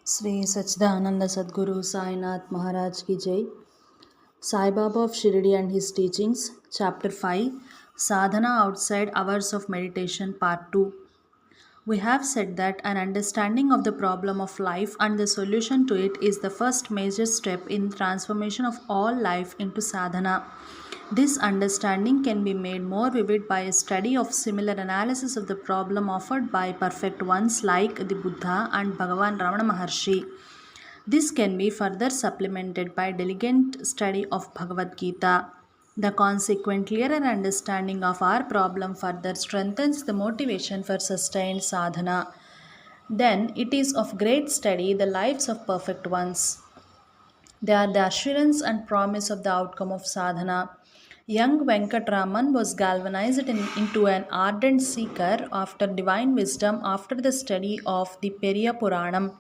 Sri Sachidananda Sadguru Sainath Maharaj Ki Jai. Sai Baba of Shirdi and His Teachings, Chapter 5, Sadhana Outside Hours of Meditation, Part 2. We have said that an understanding of the problem of life and the solution to it is the first major step in transformation of all life into sadhana. This understanding can be made more vivid by a study of similar analysis of the problem offered by perfect ones like the Buddha and Bhagavan Ramana Maharshi. This can be further supplemented by diligent study of Bhagavad Gita. The consequent clearer understanding of our problem further strengthens the motivation for sustained sadhana. Then it is of great study the lives of perfect ones. They are the assurance and promise of the outcome of sadhana. Young Venkatraman was galvanized into an ardent seeker after divine wisdom after the study of the Periya Puranam.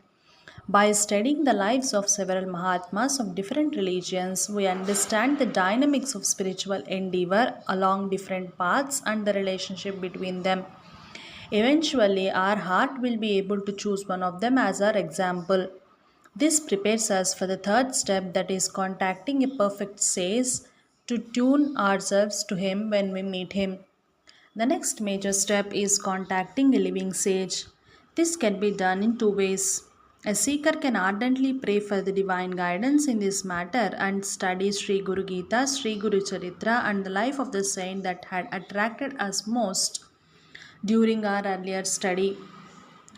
By studying the lives of several Mahatmas of different religions, we understand the dynamics of spiritual endeavor along different paths and the relationship between them. Eventually, our heart will be able to choose one of them as our example. This prepares us for the third step, that is, contacting a perfect sage to tune ourselves to him when we meet him. The next major step is contacting a living sage. This can be done in two ways. A seeker can ardently pray for the divine guidance in this matter and study Sri Guru Gita, Sri Guru Charitra, and the life of the saint that had attracted us most during our earlier study.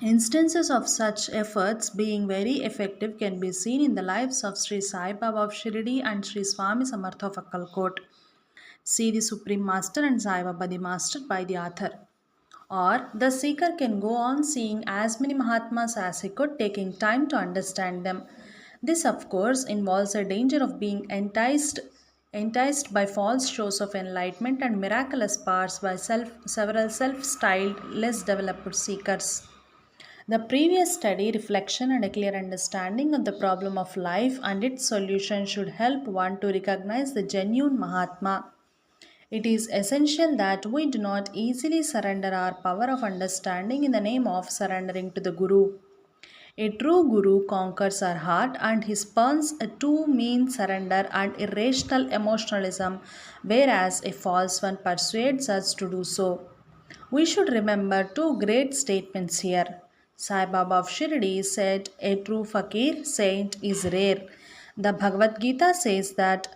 Instances of such efforts being very effective can be seen in the lives of Sri Sai Baba of Shirdi and Sri Swami Samartha of Akkalkot. See the Supreme Master and Sai Baba the Master by the author. Or the seeker can go on seeing as many Mahatmas as he could, taking time to understand them. This, of course, involves a danger of being enticed by false shows of enlightenment and miraculous powers by several self-styled, less developed seekers. The previous study, reflection, and a clear understanding of the problem of life and its solution should help one to recognize the genuine Mahatma. It is essential that we do not easily surrender our power of understanding in the name of surrendering to the Guru. A true Guru conquers our heart and he spurns a too mean surrender and irrational emotionalism, whereas a false one persuades us to do so. We should remember two great statements here. Sai Baba of Shirdi said, "A true fakir saint is rare." The Bhagavad Gita says that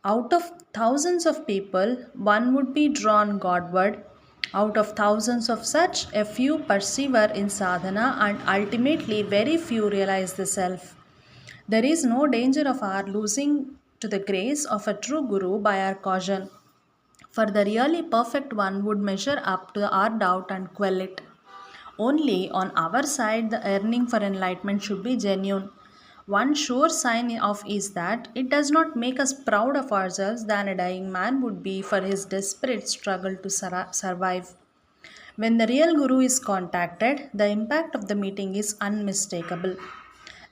out of thousands of people, one would be drawn Godward. Out of thousands of such, a few persevere in sadhana and ultimately very few realize the self. There is no danger of our losing to the grace of a true Guru by our caution, for the really perfect one would measure up to our doubt and quell it. Only on our side, the yearning for enlightenment should be genuine. One sure sign of is that it does not make us proud of ourselves than a dying man would be for his desperate struggle to survive. When the real Guru is contacted, the impact of the meeting is unmistakable.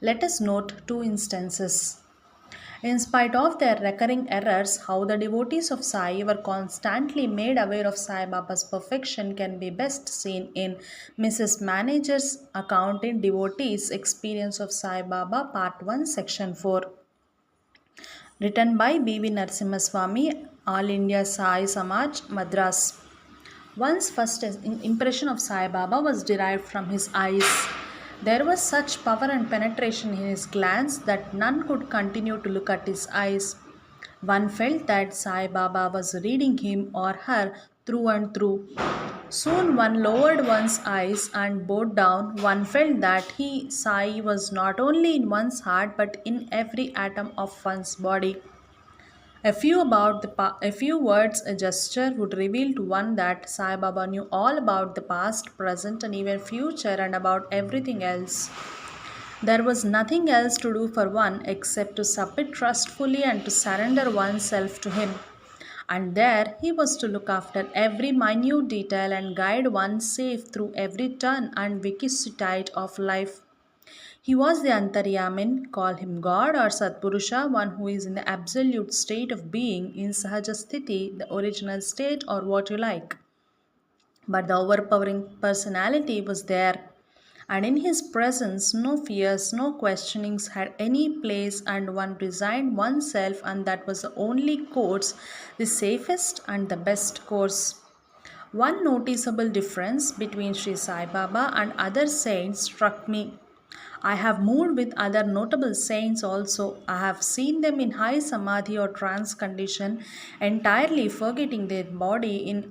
Let us note two instances. In spite of their recurring errors, how the devotees of Sai were constantly made aware of Sai Baba's perfection can be best seen in Mrs. Manager's account in Devotees' Experience of Sai Baba, Part 1, Section 4. Written by B.V. Narasimhaswamy, All India Sai Samaj, Madras. One's first impression of Sai Baba was derived from his eyes. There was such power and penetration in his glance that none could continue to look at his eyes. One felt that Sai Baba was reading him or her through and through. Soon one lowered one's eyes and bowed down. One felt that Sai, was not only in one's heart but in every atom of one's body. A few words, a gesture would reveal to one that Sai Baba knew all about the past, present, and even future, and about everything else. There was nothing else to do for one except to submit trustfully and to surrender oneself to him. And there he was to look after every minute detail and guide one safe through every turn and vicissitude of life. He was the Antaryamin, call him God or Satpurusha, one who is in the absolute state of being, in Sahajasthiti, the original state, or what you like. But the overpowering personality was there. and in his presence no fears, no questionings had any place, and one resigned oneself, and that was the only course, the safest and the best course. One noticeable difference between Sri Sai Baba and other saints struck me. I have moved with other notable saints also. I have seen them in high samadhi or trance condition, entirely forgetting their body in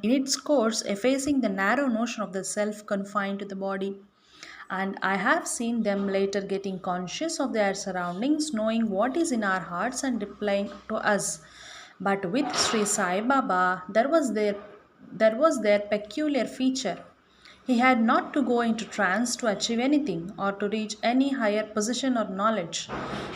its course, effacing the narrow notion of the self confined to the body. And I have seen them later getting conscious of their surroundings, knowing what is in our hearts and replying to us. But with Sri Sai Baba, there was their peculiar feature. He had not to go into trance to achieve anything or to reach any higher position or knowledge.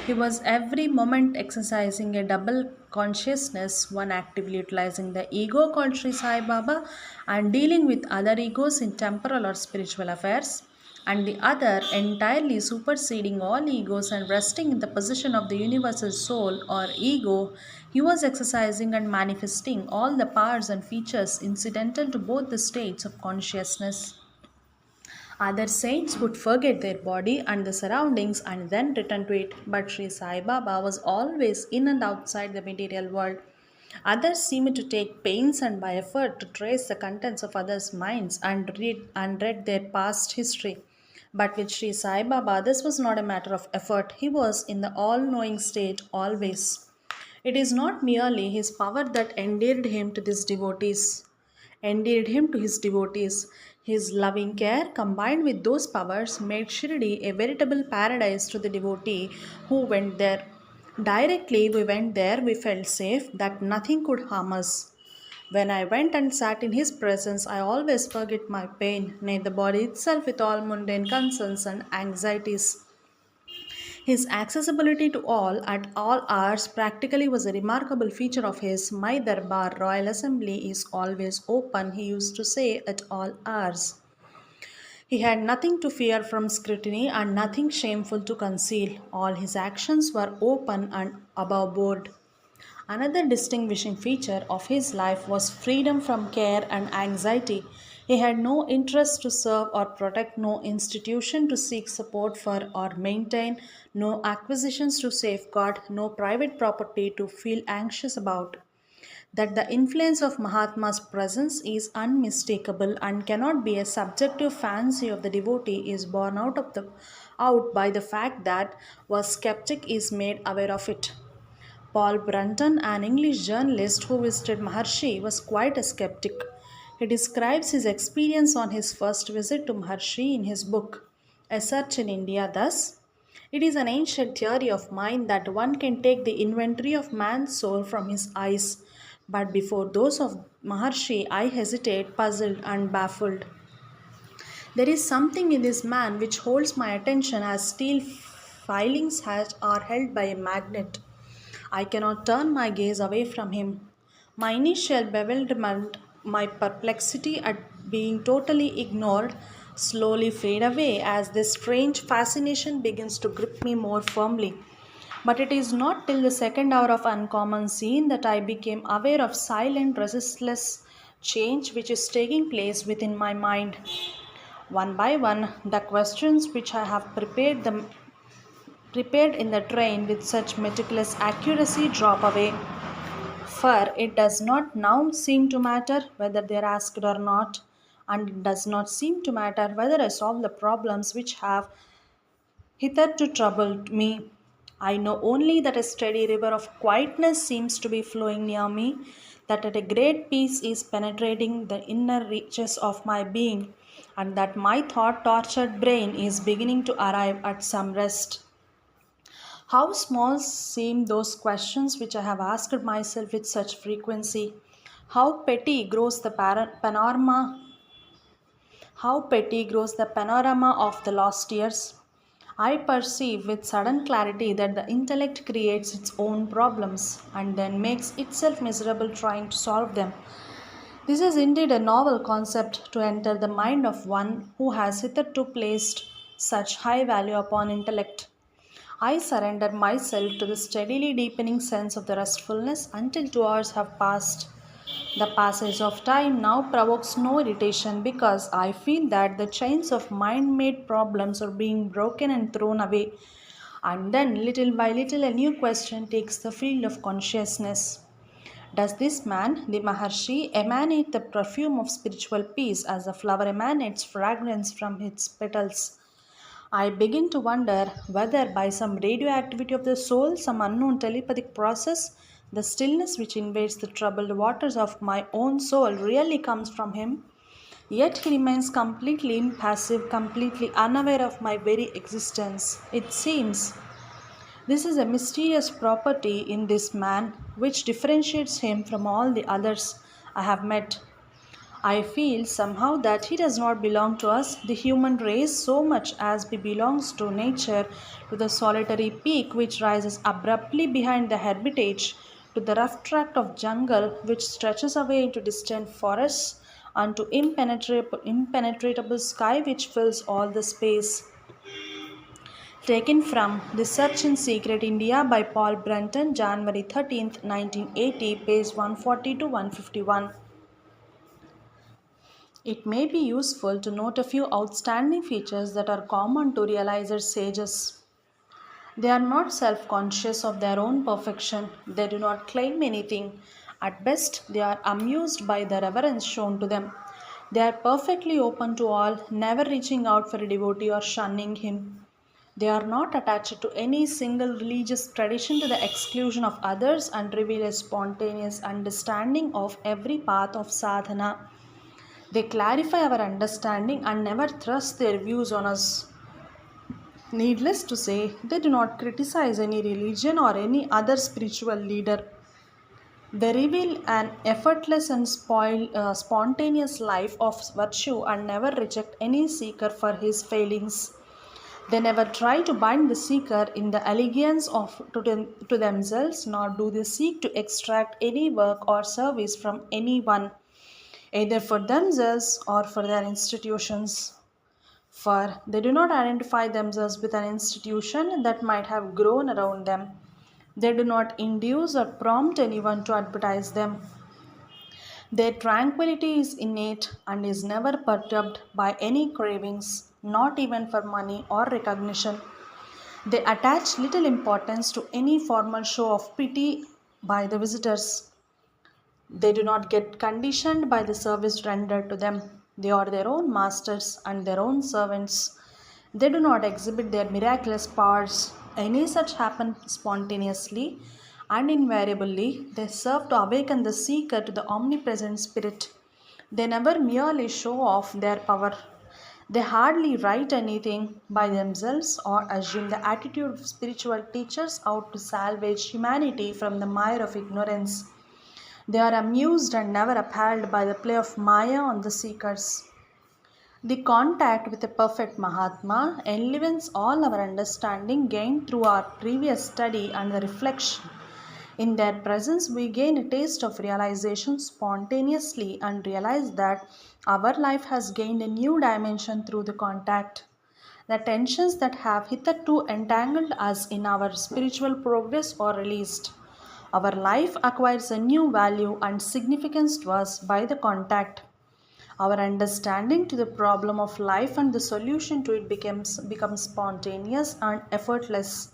He was every moment exercising a double consciousness, one actively utilizing the ego called Sri Sai Baba and dealing with other egos in temporal or spiritual affairs, and the other entirely superseding all egos and resting in the position of the universal soul or ego. He was exercising and manifesting all the powers and features incidental to both the states of consciousness. Other saints would forget their body and the surroundings and then return to it, but Sri Sai Baba was always in and outside the material world. Others seemed to take pains and by effort to trace the contents of others' minds and read their past history. But with Sri Sai Baba, this was not a matter of effort. He was in the all knowing state always. It is not merely his power that endeared him to his devotees. His loving care, combined with those powers, made Shirdi a veritable paradise to the devotee who went there. Directly we went there, we felt safe that nothing could harm us. When I went and sat in his presence, I always forget my pain, nay, the body itself with all mundane concerns and anxieties. His accessibility to all at all hours practically was a remarkable feature of his. My Darbar Royal Assembly is always open, he used to say at all hours. He had nothing to fear from scrutiny and nothing shameful to conceal. All his actions were open and above board. Another distinguishing feature of his life was freedom from care and anxiety. He had no interest to serve or protect, no institution to seek support for or maintain, no acquisitions to safeguard, no private property to feel anxious about. That the influence of Mahatma's presence is unmistakable and cannot be a subjective fancy of the devotee is borne out by the fact that a skeptic is made aware of it. Paul Brunton, an English journalist who visited Maharshi, was quite a skeptic. He describes his experience on his first visit to Maharshi in his book, A Search in India, thus: it is an ancient theory of mine that one can take the inventory of man's soul from his eyes, but before those of Maharshi, I hesitate, puzzled, and baffled. There is something in this man which holds my attention as steel are held by a magnet. I cannot turn my gaze away from him. My initial bewilderment, my perplexity at being totally ignored, slowly fade away as this strange fascination begins to grip me more firmly. But it is not till the second hour of uncommon scene that I became aware of silent, resistless change which is taking place within my mind. One by one, the questions which I have prepared in the train with such meticulous accuracy drop away, for it does not now seem to matter whether they are asked or not, and it does not seem to matter whether I solve the problems which have hitherto troubled me. I know only that a steady river of quietness seems to be flowing near me, that a great peace is penetrating the inner reaches of my being, and that my thought tortured brain is beginning to arrive at some rest. How small seem those questions which I have asked myself with such frequency. How petty grows the panorama how petty grows the panorama of the lost years. I perceive with sudden clarity that the intellect creates its own problems and then makes itself miserable trying to solve them. This is indeed a novel concept to enter the mind of one who has hitherto placed such high value upon intellect. I surrender myself to the steadily deepening sense of the restfulness until 2 hours have passed. The passage of time now provokes no irritation because I feel that the chains of mind made problems are being broken and thrown away. And then, little by little, a new question takes the field of consciousness. Does this man, the Maharshi, emanate the perfume of spiritual peace as a flower emanates fragrance from its petals? I begin to wonder whether, by some radioactivity of the soul, some unknown telepathic process, the stillness which invades the troubled waters of my own soul really comes from him. Yet he remains completely impassive, completely unaware of my very existence. It seems this is a mysterious property in this man which differentiates him from all the others I have met. I feel somehow that he does not belong to us, the human race, so much as he belongs to nature, to the solitary peak which rises abruptly behind the hermitage, to the rough tract of jungle which stretches away into distant forests, and to impenetrable sky which fills all the space. Taken from The Search in Secret India by Paul Brunton, January 13th, 1980, page 140 to 151. It may be useful to note a few outstanding features that are common to realizer sages. They are not self conscious of their own perfection, they do not claim anything. At best, they are amused by the reverence shown to them. They are perfectly open to all, never reaching out for a devotee or shunning him. They are not attached to any single religious tradition to the exclusion of others and reveal a spontaneous understanding of every path of sadhana. They clarify our understanding and never thrust their views on us. Needless to say, they do not criticize any religion or any other spiritual leader. They reveal an effortless and spontaneous life of virtue and never reject any seeker for his failings. They never try to bind the seeker in the allegiance to themselves, nor do they seek to extract any work or service from anyone, either for themselves or for their institutions. For they do not identify themselves with an institution that might have grown around them. They do not induce or prompt anyone to advertise them. Their tranquility is innate and is never perturbed by any cravings, not even for money or recognition. They attach little importance to any formal show of pity by the visitors. They do not get conditioned by the service rendered to them. They are their own masters and their own servants. They do not exhibit their miraculous powers. Any such happen spontaneously and invariably. They serve to awaken the seeker to the omnipresent spirit. They never merely show off their power. They hardly write anything by themselves or assume the attitude of spiritual teachers out to salvage humanity from the mire of ignorance. They are amused and never appalled by the play of Maya on the seekers. The contact with a perfect Mahatma enlivens all our understanding gained through our previous study and the reflection. In their presence, we gain a taste of realization spontaneously and realize that our life has gained a new dimension through the contact. The tensions that have hitherto entangled us in our spiritual progress are released. Our life acquires a new value and significance to us by the contact. Our understanding to the problem of life and the solution to it becomes spontaneous and effortless.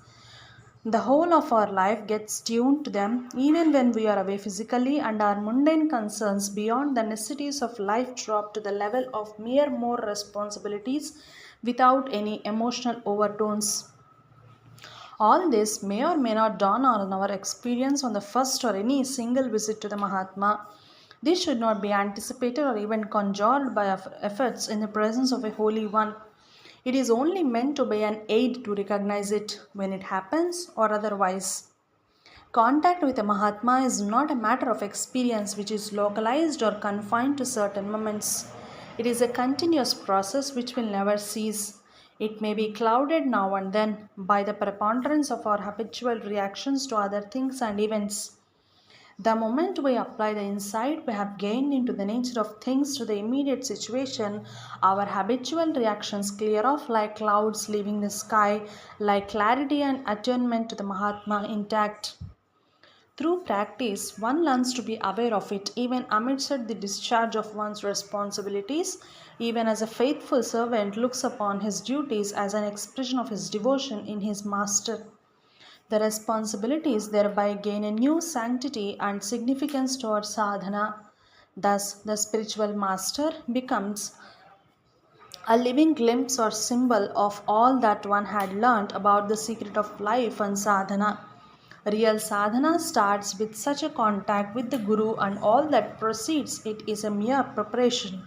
The whole of our life gets tuned to them even when we are away physically, and our mundane concerns beyond the necessities of life drop to the level of mere more responsibilities without any emotional overtones. All this may or may not dawn on our experience on the first or any single visit to the Mahatma. This should not be anticipated or even conjured by our efforts in the presence of a holy one. It is only meant to be an aid to recognize it when it happens or otherwise. Contact with a Mahatma is not a matter of experience which is localized or confined to certain moments. It is a continuous process which will never cease. It may be clouded now and then by the preponderance of our habitual reactions to other things and events. The moment we apply the insight we have gained into the nature of things to the immediate situation, our habitual reactions clear off like clouds leaving the sky, like clarity and attunement to the Mahatma intact. Through practice, one learns to be aware of it, even amidst the discharge of one's responsibilities. Even as a faithful servant looks upon his duties as an expression of his devotion in his master. The responsibilities thereby gain a new sanctity and significance towards sadhana. Thus, the spiritual master becomes a living glimpse or symbol of all that one had learnt about the secret of life and sadhana. Real sadhana starts with such a contact with the Guru, and all that precedes it is a mere preparation.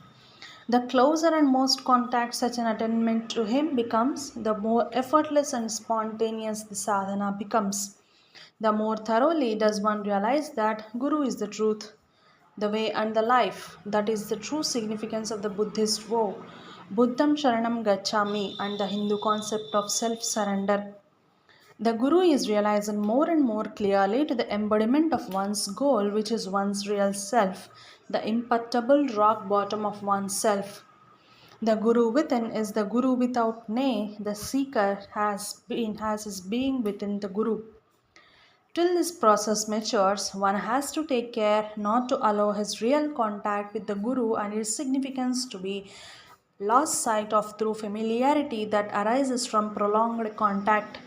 The closer and most contact such an attainment to him becomes, the more effortless and spontaneous the sadhana becomes. The more thoroughly does one realize that Guru is the truth, the way and the life. That is the true significance of the Buddhist vow, Buddham Sharanam Gacchami, and the Hindu concept of self surrender. The Guru is realized more and more clearly to the embodiment of one's goal, which is one's real self, the imperturbable rock bottom of one's self. The Guru within is the Guru without, nay, the seeker has his being within the Guru. Till this process matures, one has to take care not to allow his real contact with the Guru and its significance to be lost sight of through familiarity that arises from prolonged contact.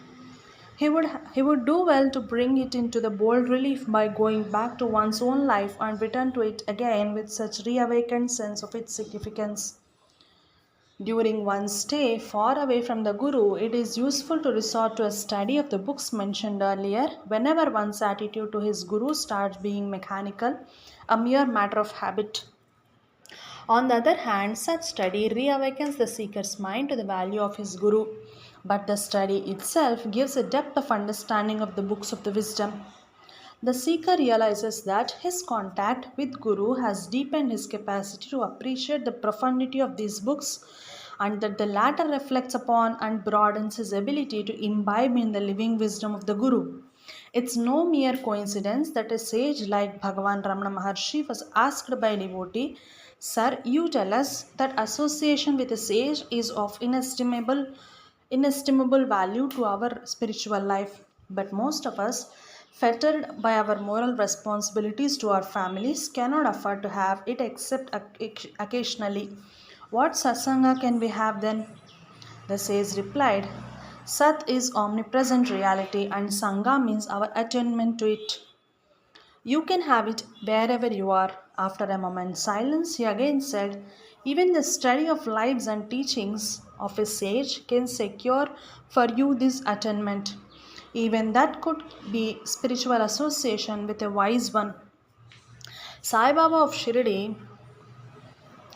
He would do well to bring it into the bold relief by going back to one's own life and return to it again with such reawakened sense of its significance. During one's stay far away from the Guru, it is useful to resort to a study of the books mentioned earlier whenever one's attitude to his Guru starts being mechanical, a mere matter of habit. On the other hand, such study reawakens the seeker's mind to the value of his Guru, but the study itself gives a depth of understanding of the books of the wisdom. The seeker realizes that his contact with Guru has deepened his capacity to appreciate the profundity of these books, and that the latter reflects upon and broadens his ability to imbibe in the living wisdom of the Guru. It's no mere coincidence that a sage like Bhagavan Ramana Maharshi was asked by a devotee, Sir, you tell us that association with a sage is of inestimable value to our spiritual life. But most of us, fettered by our moral responsibilities to our families, cannot afford to have it except occasionally. What satsanga can we have then? The sage replied, Sat is omnipresent reality and Sangha means our attunement to it. You can have it wherever you are. After a moment's silence, he again said, Even the study of lives and teachings of a sage can secure for you this attainment. Even that could be spiritual association with a wise one. Sai Baba of Shirdi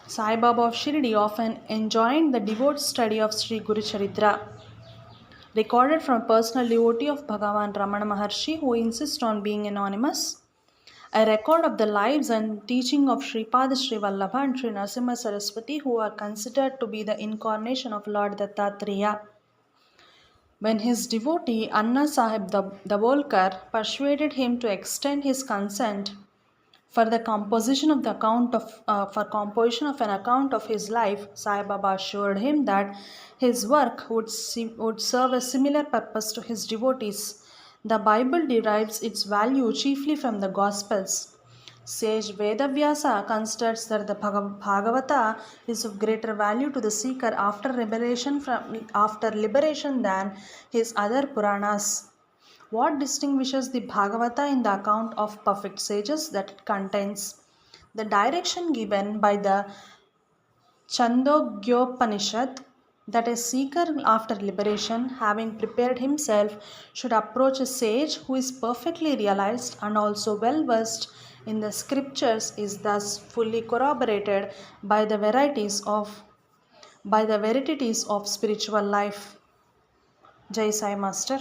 Sai Baba of Shirdi often enjoined the devout study of Sri Guru Charitra, recorded from a personal devotee of Bhagavan Ramana Maharshi who insists on being anonymous. A record of the lives and teaching of Sripada Sri Vallabha and Sri Narasimha Saraswati, who are considered to be the incarnation of Lord Dattatreya. When his devotee Anna Sahib Dabolkar persuaded him to extend his consent for the composition of the account of for composition of an account of his life, Sai Baba assured him that his work would serve a similar purpose to his devotees. The Bible derives its value chiefly from the Gospels. Sage Vedavyasa considers that the Bhagavata is of greater value to the seeker after liberation than his other Puranas. What distinguishes the Bhagavata in the account of perfect sages that it contains? The direction given by the Chandogyopanishad that a seeker after liberation, having prepared himself, should approach a sage who is perfectly realized and also well versed in the scriptures is thus fully corroborated by the verities of spiritual life. Jai Sai Master.